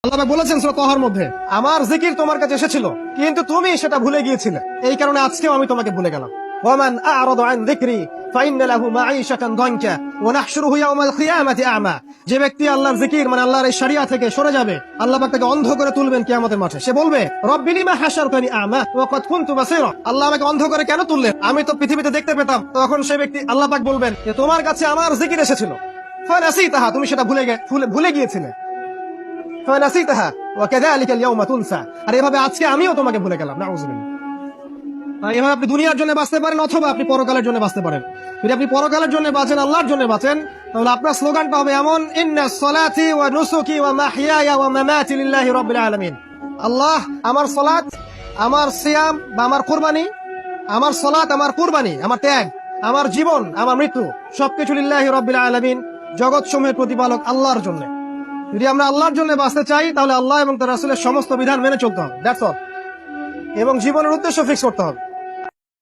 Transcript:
আল্লাহ বলেছেন সূরা তাহার মধ্যে, আমার জিকির তোমার কাছে এসেছিল কিন্তু তুমি সেটা ভুলে গিয়েছিলে, এই কারণে আজকেও আমি তোমাকে ভুলে গেলাম। ওয়ামান আ'রাদা আন যিকরি ফাইন্না লাহু মাঈশাতান দানকা ওয়া নাহশুরুহু ইয়াওমাল কিয়ামাতি আ'মা। যে ব্যক্তি আল্লাহর জিকির মানে আল্লাহর এই শরিয়া থেকে সরে যাবে, আল্লাহ পাক তাকে অন্ধ করে তুলবেন কিয়ামতের মাঠে। সে বলবে, রব্বি লিমা হাশারতানি আ'মা ওয়া কাদ কুনতু বাসীরা। আল্লাহ আমাকে অন্ধ করে কেন তুললেন, আমি তো পৃথিবীতে দেখতে পেতাম। তখন সেই ব্যক্তি আল্লাহ পাক বলবেন যে তোমার কাছে আমার জিকির এসেছিল, ফানাসিতাহা, তুমি সেটা ভুলে গিয়েছিলে। ফানাসিতাহা ওয়া কাযালিকা আল-ইয়াওমা তুনসা। আর এভাবে আজকে আমিও তোমাকে ভুলে গেলাম। নাউযুবিল্লাহ। এভাবে আপনি দুনিয়ার জন্য বাঁচতে পারেন অথবা আপনি পরকালের জন্য বাঁচতে পারেন। যদি আপনি পরকালের জন্য বাঁচেন, আল্লাহর জন্য বাঁচেন, তাহলে আপনার স্লোগানটা হবে এমন, ইন্নাস সালাতি ওয়া নুসুকি ওয়া মাহইয়ায়া ওয়া মামাতি লিল্লাহি রাব্বিল আলামিন। আল্লাহ, আমার সালাত, আমার সিয়াম বা আমার কুরবানি, আমার সালাত, আমার কুরবানি, আমার ত্যাগ, আমার জীবন, আমার মৃত্যু সবকিছু লিল্লাহি রাব্বিল আলামিন, জগৎ সমূহের প্রতিপালক আল্লাহর জন্য। যদি আমরা আল্লাহর জন্য বাঁচতে চাই তাহলে আল্লাহ এবং তার রাসূলের সমস্ত বিধান মেনে চলতে হবে, দ্যাটস অল। এবং জীবনের উদ্দেশ্য ফিক্স করতে হবে।